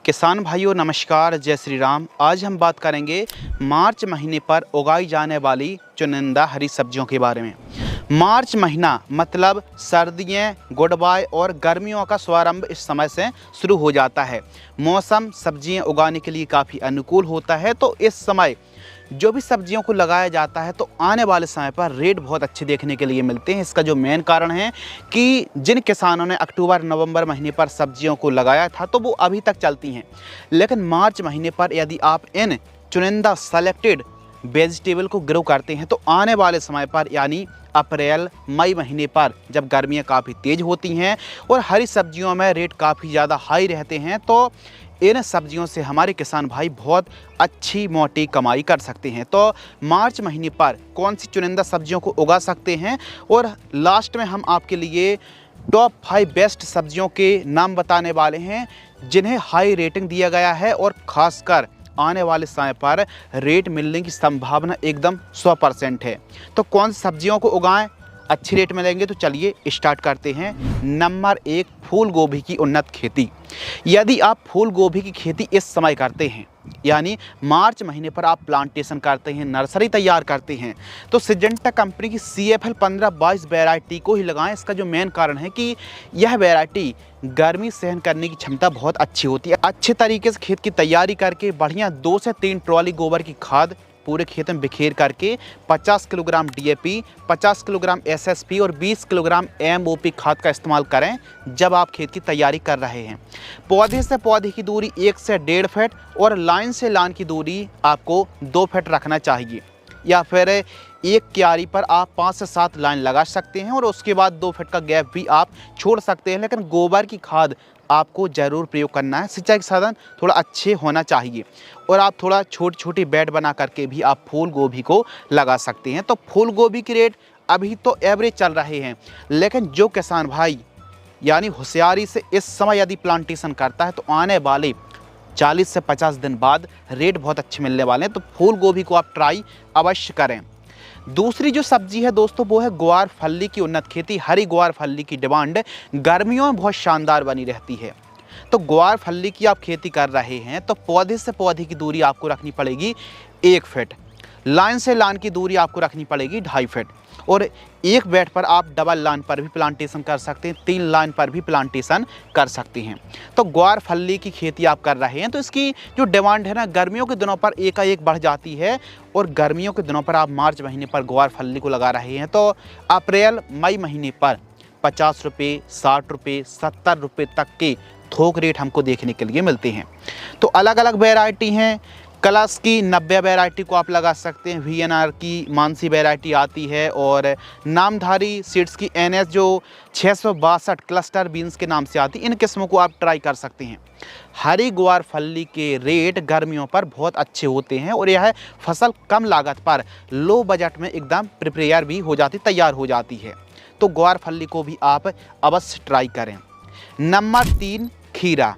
किसान भाइयों नमस्कार, जय श्री राम। आज हम बात करेंगे मार्च महीने पर उगाई जाने वाली चुनिंदा हरी सब्जियों के बारे में। मार्च महीना मतलब सर्दियाँ, गुड बाय और गर्मियों का स्वारंभ इस समय से शुरू हो जाता है। मौसम सब्जियाँ उगाने के लिए काफ़ी अनुकूल होता है। तो इस समय जो भी सब्जियों को लगाया जाता है तो आने वाले समय पर रेट बहुत अच्छे देखने के लिए मिलते हैं। इसका जो मेन कारण है कि जिन किसानों ने अक्टूबर नवंबर महीने पर सब्जियों को लगाया था तो वो अभी तक चलती हैं, लेकिन मार्च महीने पर यदि आप इन चुनिंदा सेलेक्टेड वेजिटेबल को ग्रो करते हैं तो आने वाले समय पर यानी अप्रैल मई महीने पर जब गर्मियाँ काफ़ी तेज़ होती हैं और हरी सब्जियों में रेट काफ़ी ज़्यादा हाई रहते हैं तो इन सब्जियों से हमारे किसान भाई बहुत अच्छी मोटी कमाई कर सकते हैं। तो मार्च महीने पर कौन सी चुनिंदा सब्जियों को उगा सकते हैं और लास्ट में हम आपके लिए टॉप 5 बेस्ट सब्जियों के नाम बताने वाले हैं जिन्हें हाई रेटिंग दिया गया है और ख़ासकर आने वाले समय पर रेट मिलने की संभावना एकदम 100% है। तो कौन सी सब्जियों को उगाएं, अच्छी रेट मिलेंगे? तो चलिए स्टार्ट करते हैं। नंबर 1, फूल गोभी की उन्नत खेती। यदि आप फूल गोभी की खेती इस समय करते हैं यानी मार्च महीने पर आप प्लांटेशन करते हैं, नर्सरी तैयार करते हैं, तो सिजेंटा कंपनी की CFL 1522 वैरायटी को ही लगाएं। इसका जो मेन कारण है कि यह वैरायटी गर्मी सहन करने की क्षमता बहुत अच्छी होती है। अच्छे तरीके से खेत की तैयारी करके बढ़िया 2 से 3 ट्रॉली गोबर की खाद पूरे खेत में बिखेर करके 50 किलोग्राम DAP, 50 किलोग्राम SSP और 20 किलोग्राम MOP खाद का इस्तेमाल करें जब आप खेत की तैयारी कर रहे हैं। पौधे से पौधे की दूरी 1 से 1.5 फीट और लाइन से लाइन की दूरी आपको 2 फीट रखना चाहिए, या फिर एक क्यारी पर आप 5 से 7 लाइन लगा सकते हैं और उसके बाद 2 फीट का गैप भी आप छोड़ सकते हैं। लेकिन गोबर की खाद आपको ज़रूर प्रयोग करना है। सिंचाई के साधन थोड़ा अच्छे होना चाहिए और आप थोड़ा छोटी छोटी बेड बना करके भी आप फूल गोभी को लगा सकते हैं। तो फूल गोभी की रेट अभी तो एवरेज चल रहे हैं, लेकिन जो किसान भाई यानी होशियारी से इस समय यदि प्लांटेशन करता है तो आने वाले 40 से 50 दिन बाद रेट बहुत अच्छे मिलने वाले हैं। तो फूल गोभी को आप ट्राई अवश्य करें। दूसरी जो सब्जी है दोस्तों वो है ग्वार फल्ली की उन्नत खेती। हरी ग्वार फल्ली की डिमांड गर्मियों में बहुत शानदार बनी रहती है। तो ग्वार फल्ली की आप खेती कर रहे हैं तो पौधे से पौधे की दूरी आपको रखनी पड़ेगी 1 फीट, लाइन से लाइन की दूरी आपको रखनी पड़ेगी 2.5 फीट और एक बेड पर आप डबल लाइन पर भी प्लांटेशन कर सकते हैं, 3 लाइन पर भी प्लांटेशन कर सकते हैं। तो ग्वार फल्ली की खेती आप कर रहे हैं तो इसकी जो डिमांड है ना गर्मियों के दिनों पर एकाएक बढ़ जाती है और गर्मियों के दिनों पर आप मार्च महीने पर ग्वार फल्ली को लगा रहे हैं तो अप्रैल मई महीने पर 50 रुपये, 60 रुपये, 70 रुपये तक के थोक रेट हमको देखने के लिए मिलते हैं। तो अलग अलग वैरायटी हैं। कलश की 90 वैरायटी को आप लगा सकते हैं, VNR की मानसी वैरायटी आती है और नामधारी सीड्स की NS जो 662 क्लस्टर बीन्स के नाम से आती है, इन किस्मों को आप ट्राई कर सकते हैं। हरी ग्वार फल्ली के रेट गर्मियों पर बहुत अच्छे होते हैं और यह फसल कम लागत पर लो बजट में एकदम प्रिपेयर भी हो जाती, तैयार हो जाती है। तो ग्वार फल्ली को भी आप अवश्य ट्राई करें। नंबर 3, खीरा।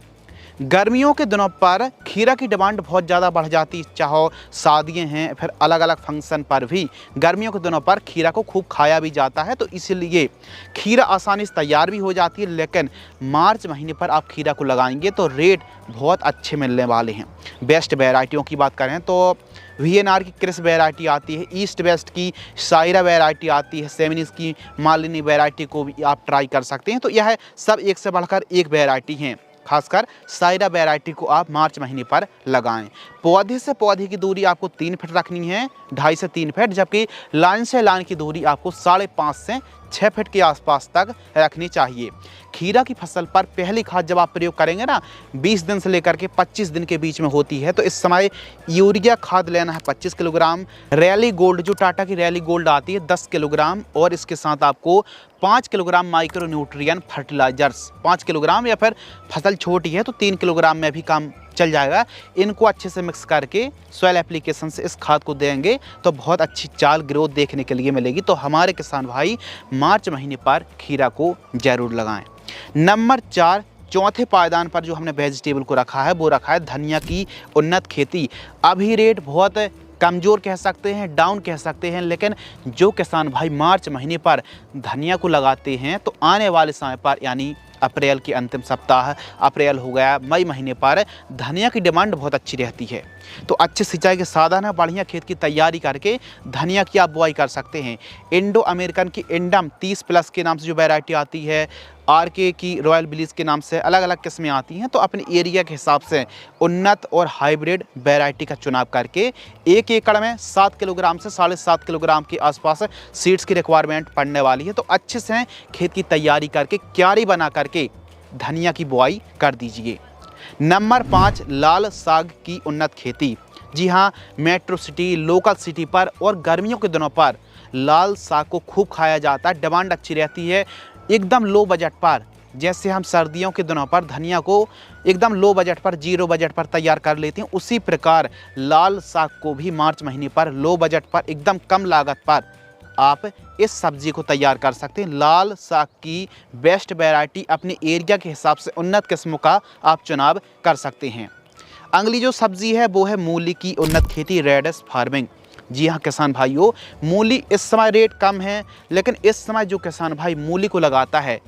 गर्मियों के दिनों पर खीरा की डिमांड बहुत ज़्यादा बढ़ जाती है, चाहे शादियाँ हैं फिर अलग अलग फंक्शन पर भी गर्मियों के दिनों पर खीरा को खूब खाया भी जाता है। तो इसलिए खीरा आसानी से तैयार भी हो जाती है, लेकिन मार्च महीने पर आप खीरा को लगाएंगे तो रेट बहुत अच्छे मिलने वाले हैं। बेस्ट वैरायटियों की बात करें तो VNR की क्रिस वैरायटी आती है, ईस्ट वेस्ट की सायरा वैरायटी आती है, सेमिनिस की मालिनी वैरायटी को भी आप ट्राई कर सकते हैं। तो यह सब एक से बढ़कर एक वैरायटी हैं। खासकर सायरा वैरायटी को आप मार्च महीने पर लगाएं। पौधे से पौधे की दूरी आपको 3 फीट रखनी है, 2.5 से 3 फीट, जबकि लाइन से लाइन की दूरी आपको 5.5 से 6 फीट के आसपास तक रखनी चाहिए। खीरा की फसल पर पहली खाद जब आप प्रयोग करेंगे ना 20 दिन से लेकर के 25 दिन के बीच में होती है, तो इस समय यूरिया खाद लेना है 25 किलोग्राम, रैली गोल्ड जो टाटा की रैली गोल्ड आती है 10 किलोग्राम और इसके साथ आपको 5 kilogram micro nutrient fertilisers 5 kilogram, या फिर फसल छोटी है तो 3 किलोग्राम में भी काम चल जाएगा। इनको अच्छे से मिक्स करके सॉइल एप्लीकेशन से इस खाद को देंगे तो बहुत अच्छी चाल ग्रोथ देखने के लिए मिलेगी। तो हमारे किसान भाई मार्च महीने पर खीरा को जरूर लगाएं। नंबर 4, चौथे पायदान पर जो हमने वेजिटेबल को रखा है वो रखा है धनिया की उन्नत खेती। अभी रेट बहुत कमज़ोर कह सकते हैं, डाउन कह सकते हैं, लेकिन जो किसान भाई मार्च महीने पर धनिया को लगाते हैं तो आने वाले समय पर यानी अप्रैल के अंतिम सप्ताह, अप्रैल हो गया, मई महीने पर धनिया की डिमांड बहुत अच्छी रहती है। तो अच्छे सिंचाई के साधन है, बढ़िया खेत की तैयारी करके धनिया की आप बुआई कर सकते हैं। इंडो अमेरिकन की इंडम 30+ के नाम से जो वैरायटी आती है, आरके की रॉयल बिलीज के नाम से अलग अलग किस्में आती हैं। तो अपने एरिया के हिसाब से उन्नत और हाइब्रिड वैरायटी का चुनाव करके 1 एकड़ में 7 किलोग्राम से 7.5 किलोग्राम के आसपास सीड्स की रिक्वायरमेंट पड़ने वाली है। तो अच्छे से खेत की तैयारी करके क्यारी बना करके धनिया की बुआई कर दीजिए। नंबर 5, लाल साग की उन्नत खेती। जी हाँ, मेट्रो सिटी, लोकल सिटी पर और गर्मियों के दिनों पर लाल साग को खूब खाया जाता है, डिमांड अच्छी रहती है एकदम लो बजट पर। जैसे हम सर्दियों के दिनों पर धनिया को एकदम लो बजट पर, 0 बजट पर तैयार कर लेते हैं, उसी प्रकार लाल साग को भी मार्च महीने पर लो बजट पर एकदम कम लागत पर आप इस सब्जी को तैयार कर सकते हैं। लाल साग की बेस्ट वैरायटी अपने एरिया के हिसाब से उन्नत किस्मों का आप चुनाव कर सकते हैं। अगली जो सब्जी है वो है मूली की उन्नत खेती, रेडिश फार्मिंग। जी हाँ किसान भाइयों, मूली इस समय रेट कम है, लेकिन इस समय जो किसान भाई मूली को लगाता है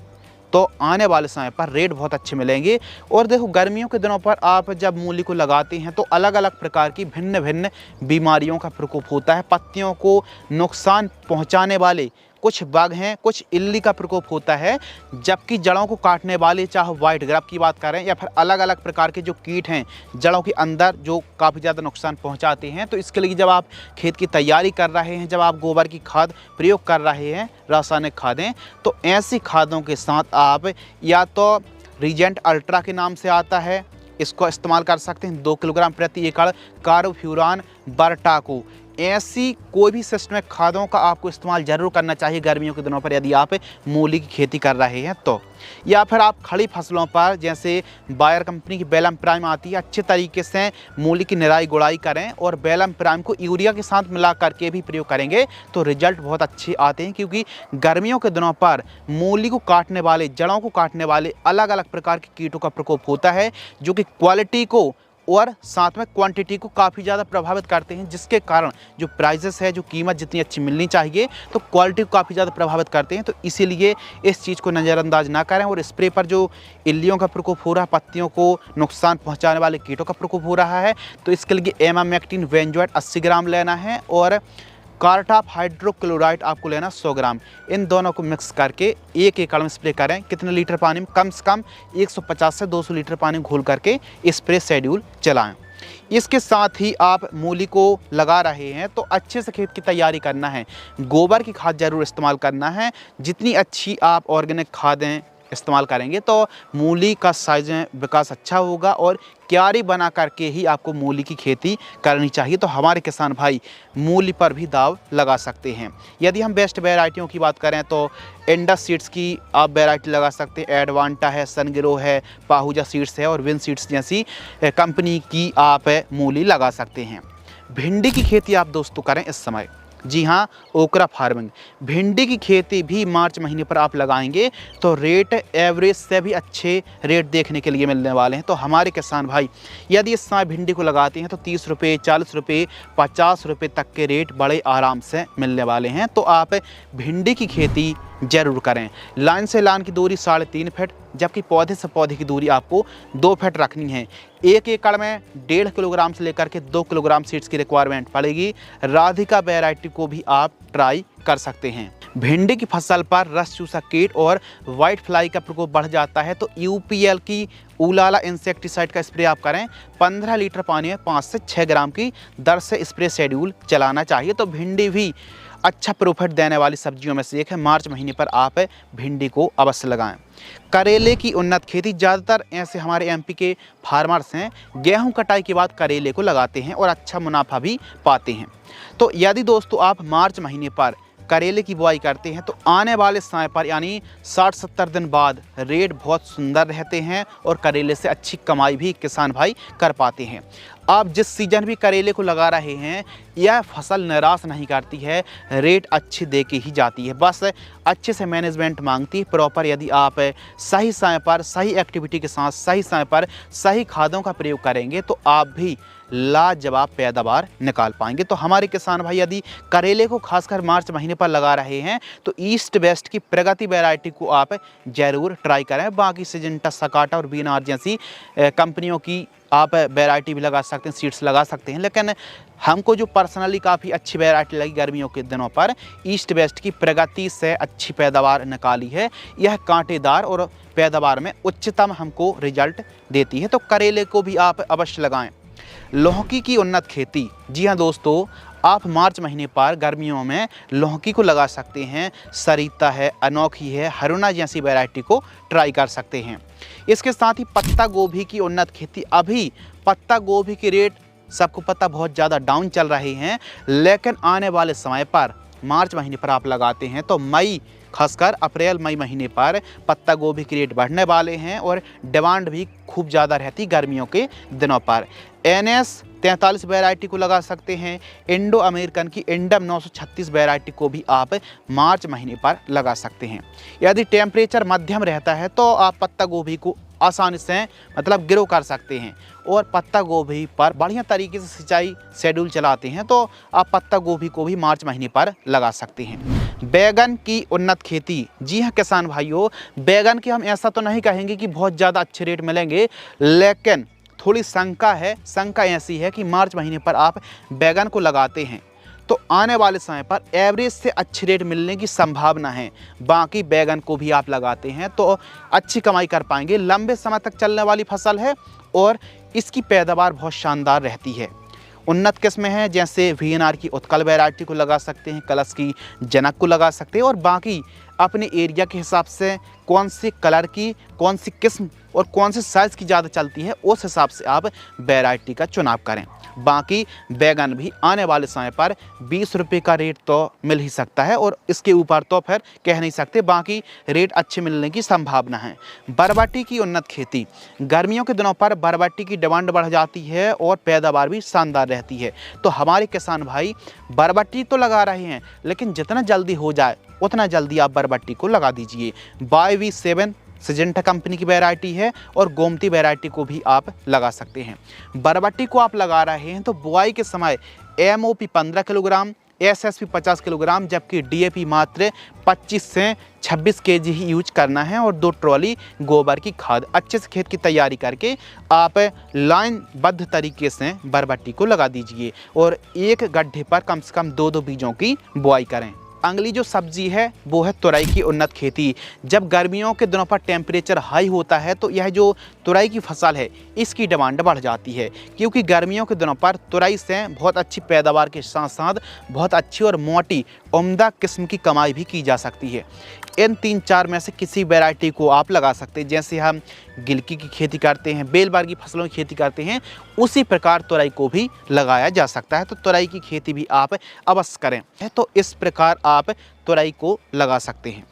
तो आने वाले समय पर रेट बहुत अच्छे मिलेंगे। और देखो, गर्मियों के दिनों पर आप जब मूली को लगाते हैं तो अलग अलग प्रकार की भिन्न भिन्न बीमारियों का प्रकोप होता है। पत्तियों को नुकसान पहुंचाने वाले कुछ बग हैं, कुछ इल्ली का प्रकोप होता है, जबकि जड़ों को काटने वाले, चाहे वाइट ग्राफ की बात करें या फिर अलग अलग प्रकार के जो कीट हैं जड़ों के अंदर जो काफ़ी ज़्यादा नुकसान पहुंचाते हैं। तो इसके लिए जब आप खेत की तैयारी कर रहे हैं, जब आप गोबर की खाद प्रयोग कर रहे हैं, रासायनिक खादें, तो ऐसी खादों के साथ आप या तो रीजेंट अल्ट्रा के नाम से आता है, इसको इस्तेमाल कर सकते हैं 2 किलोग्राम प्रति एकड़, कार्बोफ्यूरान, बर्टाको, ऐसी कोई भी सिस्टमिक खादों का आपको इस्तेमाल जरूर करना चाहिए गर्मियों के दिनों पर यदि आप मूली की खेती कर रहे हैं तो। या फिर आप खड़ी फसलों पर जैसे बायर कंपनी की बेलम प्राइम आती है, अच्छे तरीके से मूली की निराई गुड़ाई करें और बेलम प्राइम को यूरिया के साथ मिला करके भी प्रयोग करेंगे तो रिजल्ट बहुत अच्छे आते हैं। क्योंकि गर्मियों के दिनों पर मूली को काटने वाले, जड़ों को काटने वाले अलग अलग प्रकार के कीटों का प्रकोप होता है, जो कि क्वालिटी को और साथ में क्वांटिटी को काफ़ी ज़्यादा प्रभावित करते हैं, जिसके कारण जो प्राइजेस है, जो कीमत जितनी अच्छी मिलनी चाहिए, तो क्वालिटी को काफ़ी ज़्यादा प्रभावित करते हैं। तो इसीलिए इस चीज़ को नज़रअंदाज ना करें। और स्प्रे पर जो इल्लियों का प्रकोप हो रहा है, पत्तियों को नुकसान पहुंचाने वाले कीटों का प्रकोप हो रहा है, तो इसके लिए एमामेक्टिन वेंजोएट 80 ग्राम लेना है और कार्टाप हाइड्रोक्लोराइड आपको लेना 100 ग्राम। इन दोनों को मिक्स करके 1 एकड़ में स्प्रे करें। कितने लीटर पानी में? कम से कम 150 से 200 लीटर पानी घोल करके स्प्रे शेड्यूल चलाएं। इसके साथ ही आप मूली को लगा रहे हैं तो अच्छे से खेत की तैयारी करना है, गोबर की खाद जरूर इस्तेमाल करना है। जितनी अच्छी आप ऑर्गेनिक खादें इस्तेमाल करेंगे तो मूली का साइज विकास अच्छा होगा और क्यारी बना करके ही आपको मूली की खेती करनी चाहिए। तो हमारे किसान भाई मूली पर भी दाव लगा सकते हैं। यदि हम बेस्ट वैरायटियों की बात करें तो इंडस सीड्स की आप वैरायटी लगा सकते हैं, एडवांटा है, सनग्रो है, पाहुजा सीड्स है और विन सीड्स जैसी कंपनी की आप मूली लगा सकते हैं। भिंडी की खेती आप दोस्तों करें इस समय। जी हाँ, ओकरा फार्मिंग, भिंडी की खेती भी मार्च महीने पर आप लगाएंगे तो रेट एवरेज से भी अच्छे रेट देखने के लिए मिलने वाले हैं। तो हमारे किसान भाई यदि इस समय भिंडी को लगाते हैं तो 30 रुपये, 40 रुपये, 50 रुपये तक के रेट बड़े आराम से मिलने वाले हैं। तो आप भिंडी की खेती जरूर करें। लाइन से लाइन की दूरी 3.5 फीट, जबकि पौधे से पौधे की दूरी आपको 2 फीट रखनी है। 1 एकड़ में 1.5 किलोग्राम से लेकर के 2 किलोग्राम सीड्स की रिक्वायरमेंट पड़ेगी। राधिका वैरायटी को भी आप ट्राई कर सकते हैं। भिंडी की फसल पर रस चूसा कीट और वाइट फ्लाई का प्रकोप बढ़ जाता है तो यूपीएल की उलाला इंसेक्टिसाइड का स्प्रे आप करें। 15 लीटर पानी में 5 से 6 ग्राम की दर से स्प्रे शेड्यूल चलाना चाहिए। तो भिंडी भी अच्छा प्रॉफिट देने वाली सब्जियों में से एक है। मार्च महीने पर आप भिंडी को अवश्य लगाएं। करेले की उन्नत खेती, ज़्यादातर ऐसे हमारे एमपी के फार्मर्स हैं गेहूं कटाई के बाद करेले को लगाते हैं और अच्छा मुनाफा भी पाते हैं। तो यदि दोस्तों आप मार्च महीने पर करेले की बुआई करते हैं तो आने वाले समय पर यानी 60-70 दिन बाद रेट बहुत सुंदर रहते हैं और करेले से अच्छी कमाई भी किसान भाई कर पाते हैं। आप जिस सीजन भी करेले को लगा रहे हैं यह फसल निराश नहीं करती है, रेट अच्छी दे के ही जाती है। बस अच्छे से मैनेजमेंट मांगती है प्रॉपर। यदि आप सही समय पर सही एक्टिविटी के साथ सही समय पर सही खादों का प्रयोग करेंगे तो आप भी लाजवाब पैदावार निकाल पाएंगे। तो हमारे किसान भाई यदि करेले को खासकर मार्च महीने पर लगा रहे हैं तो ईस्ट वेस्ट की प्रगति वैरायटी को आप ज़रूर ट्राई करें। बाकी सिजेंटा, सकाटा और बीएनआर जैसी कंपनियों की आप वैरायटी भी लगा सकते हैं, सीड्स लगा सकते हैं, लेकिन हमको जो पर्सनली काफ़ी अच्छी वैरायटी लगी गर्मियों के दिनों पर, ईस्ट वेस्ट की प्रगति से अच्छी पैदावार निकाली है। यह कांटेदार और पैदावार में उच्चतम हमको रिजल्ट देती है। तो करेले को भी आप अवश्य लगाएं। लौकी की उन्नत खेती, जी हाँ दोस्तों, आप मार्च महीने पर गर्मियों में लौकी को लगा सकते हैं। सरिता है, अनोखी है, हरुणा जैसी वैरायटी को ट्राई कर सकते हैं। इसके साथ ही पत्ता गोभी की उन्नत खेती, अभी पत्ता गोभी के रेट सबको पता बहुत ज़्यादा डाउन चल रहे हैं, लेकिन आने वाले समय पर मार्च महीने पर आप लगाते हैं तो मई, खासकर अप्रैल मई महीने पर पत्ता गोभी के रेट बढ़ने वाले हैं और डिमांड भी खूब ज़्यादा रहती गर्मियों के दिनों पर। NS 43 वैरायटी को लगा सकते हैं। इंडो अमेरिकन की इंडम 936 वैरायटी को भी आप मार्च महीने पर लगा सकते हैं। यदि टेम्परेचर मध्यम रहता है तो आप पत्ता गोभी को आसानी से ग्रो कर सकते हैं और पत्ता गोभी पर बढ़िया तरीके से सिंचाई शेड्यूल चलाते हैं तो आप पत्ता गोभी को भी मार्च महीने पर लगा सकते हैं। बैगन की उन्नत खेती, जी हाँ किसान भाइयों, बैगन की हम ऐसा तो नहीं कहेंगे कि बहुत ज़्यादा अच्छे रेट मिलेंगे, लेकिन थोड़ी शंका है। शंका ऐसी है कि मार्च महीने पर आप बैगन को लगाते हैं तो आने वाले समय पर एवरेज से अच्छे रेट मिलने की संभावना है। बाकी बैगन को भी आप लगाते हैं तो अच्छी कमाई कर पाएंगे। लंबे समय तक चलने वाली फसल है और इसकी पैदावार बहुत शानदार रहती है। उन्नत किस्में हैं जैसे VNR की उत्कल वैरायटी को लगा सकते हैं, कलश की जनक को लगा सकते हैं और बाकी अपने एरिया के हिसाब से कौन सी कलर की, कौन सी किस्म और कौन से साइज़ की ज़्यादा चलती है उस हिसाब से आप वैरायटी का चुनाव करें। बाकी बैगन भी आने वाले समय पर 20 रुपये का रेट तो मिल ही सकता है और इसके ऊपर तो फिर कह नहीं सकते, बाकी रेट अच्छे मिलने की संभावना है। बरबटी की उन्नत खेती, गर्मियों के दिनों पर बरबटी की डिमांड बढ़ जाती है और पैदावार भी शानदार रहती है। तो हमारे किसान भाई बरबटी तो लगा रहे हैं, लेकिन जितना जल्दी हो जाए उतना जल्दी आप बरबटी को लगा दीजिए। YV7 सिजेंटा कंपनी की वैरायटी है और गोमती वैरायटी को भी आप लगा सकते हैं। बरबटी को आप लगा रहे हैं तो बुआई के समय MOP 15 किलोग्राम, SSP 50 किलोग्राम, जबकि DAP मात्र 25 से 26 kg ही यूज करना है और 2 ट्रॉली गोबर की खाद। अच्छे से खेत की तैयारी करके आप लाइनबद्ध तरीके से बरबटी को लगा दीजिए और एक गड्ढे पर कम से कम 2-2 बीजों की बुआई करें। अगली जो सब्जी है वो है तुरई की उन्नत खेती। जब गर्मियों के दिनों पर टेम्परेचर हाई होता है तो यह जो तुरई की फसल है इसकी डिमांड बढ़ जाती है, क्योंकि गर्मियों के दिनों पर तुरई से बहुत अच्छी पैदावार के साथ साथ बहुत अच्छी और मोटी उम्दा किस्म की कमाई भी की जा सकती है। इन 3-4 में से किसी वैरायटी को आप लगा सकते हैं। जैसे हम गिलकी की खेती करते हैं, बेलबार की फसलों की खेती करते हैं, उसी प्रकार तुरई को भी लगाया जा सकता है। तो तुरई की खेती भी आप अवश्य करें। तो इस प्रकार आप तुरई को लगा सकते हैं।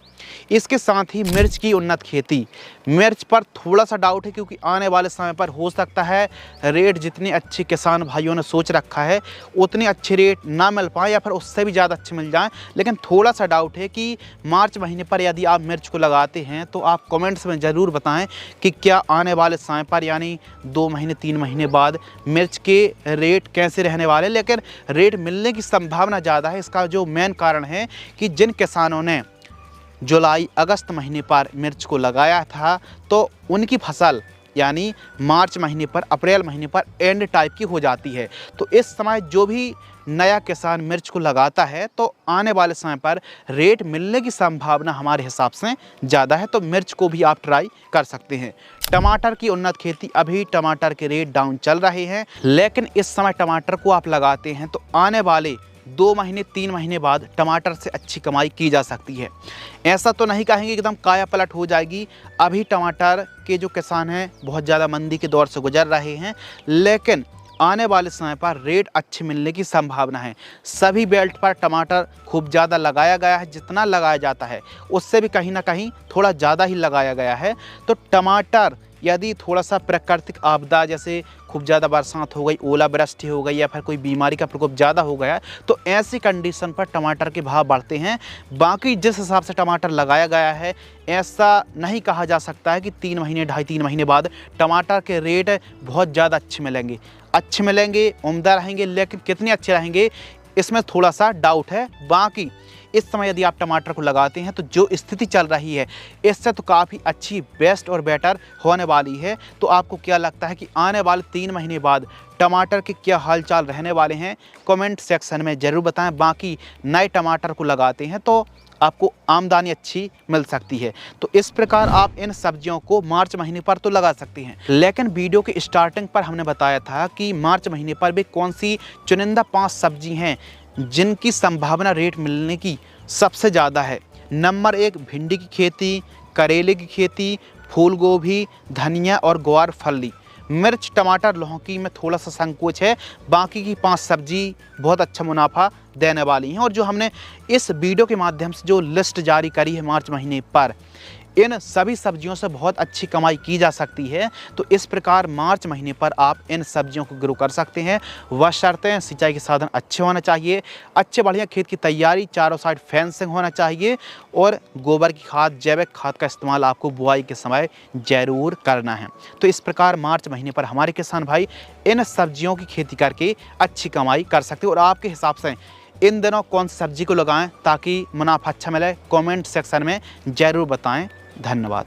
इसके साथ ही मिर्च की उन्नत खेती, मिर्च पर थोड़ा सा डाउट है क्योंकि आने वाले समय पर हो सकता है रेट जितने अच्छे किसान भाइयों ने सोच रखा है उतने अच्छे रेट ना मिल पाए या फिर उससे भी ज़्यादा अच्छे मिल जाएं, लेकिन थोड़ा सा डाउट है कि मार्च महीने पर यदि आप मिर्च को लगाते हैं तो आप कमेंट्स में ज़रूर बताएं कि क्या आने वाले समय पर यानी 2 महीने 3 महीने बाद मिर्च के रेट कैसे रहने वाले। लेकिन रेट मिलने की संभावना ज़्यादा है। इसका जो मेन कारण है कि जिन किसानों ने जुलाई अगस्त महीने पर मिर्च को लगाया था तो उनकी फसल यानी मार्च महीने पर, अप्रैल महीने पर एंड टाइप की हो जाती है। तो इस समय जो भी नया किसान मिर्च को लगाता है तो आने वाले समय पर रेट मिलने की संभावना हमारे हिसाब से ज़्यादा है। तो मिर्च को भी आप ट्राई कर सकते हैं। टमाटर की उन्नत खेती, अभी टमाटर के रेट डाउन चल रहे हैं, लेकिन इस समय टमाटर को आप लगाते हैं तो आने वाले 2 महीने 3 महीने बाद टमाटर से अच्छी कमाई की जा सकती है। ऐसा तो नहीं कहेंगे एकदम काया पलट हो जाएगी। अभी टमाटर के जो किसान हैं बहुत ज़्यादा मंदी के दौर से गुजर रहे हैं, लेकिन आने वाले समय पर रेट अच्छे मिलने की संभावना है। सभी बेल्ट पर टमाटर खूब ज़्यादा लगाया गया है, जितना लगाया जाता है उससे भी कहीं ना कहीं थोड़ा ज़्यादा ही लगाया गया है। तो टमाटर यदि थोड़ा सा प्राकृतिक आपदा जैसे खूब ज़्यादा बरसात हो गई, ओलावृष्टि हो गई या फिर कोई बीमारी का प्रकोप ज़्यादा हो गया तो ऐसी कंडीशन पर टमाटर के भाव बढ़ते हैं। बाकी जिस हिसाब से टमाटर लगाया गया है ऐसा नहीं कहा जा सकता है कि 3 महीने 2.5-3 महीने बाद टमाटर के रेट बहुत ज़्यादा अच्छे मिलेंगे, उम्दा रहेंगे, लेकिन कितने अच्छे रहेंगे इसमें थोड़ा सा डाउट है। बाकी इस समय यदि आप टमाटर को लगाते हैं तो जो स्थिति चल रही है इससे तो काफ़ी अच्छी, बेस्ट और बेटर होने वाली है। तो आपको क्या लगता है कि आने वाले 3 महीने बाद टमाटर के क्या हालचाल रहने वाले हैं, कमेंट सेक्शन में ज़रूर बताएं। बाकी नए टमाटर को लगाते हैं तो आपको आमदनी अच्छी मिल सकती है। तो इस प्रकार आप इन सब्जियों को मार्च महीने पर तो लगा सकते हैं, लेकिन वीडियो के स्टार्टिंग पर हमने बताया था कि मार्च महीने पर भी कौन सी चुनिंदा 5 सब्जी हैं जिनकी संभावना रेट मिलने की सबसे ज़्यादा है। नंबर 1 भिंडी की खेती, करेले की खेती, फूल गोभी, धनिया और ग्वार फली। मिर्च, टमाटर, लौकी में थोड़ा सा संकोच है, बाकी की 5 सब्जी बहुत अच्छा मुनाफा देने वाली हैं। और जो हमने इस वीडियो के माध्यम से जो लिस्ट जारी करी है मार्च महीने पर, इन सभी सब्जियों से बहुत अच्छी कमाई की जा सकती है। तो इस प्रकार मार्च महीने पर आप इन सब्जियों को ग्रो कर सकते हैं। बशर्ते सिंचाई के साधन अच्छे होना चाहिए, अच्छे बढ़िया खेत की तैयारी, चारों साइड फेंसिंग होना चाहिए और गोबर की खाद, जैविक खाद का इस्तेमाल आपको बुआई के समय ज़रूर करना है। तो इस प्रकार मार्च महीने पर हमारे किसान भाई इन सब्जियों की खेती करके अच्छी कमाई कर सकते हैं। और आपके हिसाब से इन दिनों कौन सी सब्जी को लगाएं ताकि मुनाफा अच्छा मिले, कमेंट सेक्शन में ज़रूर बताएं। धन्यवाद।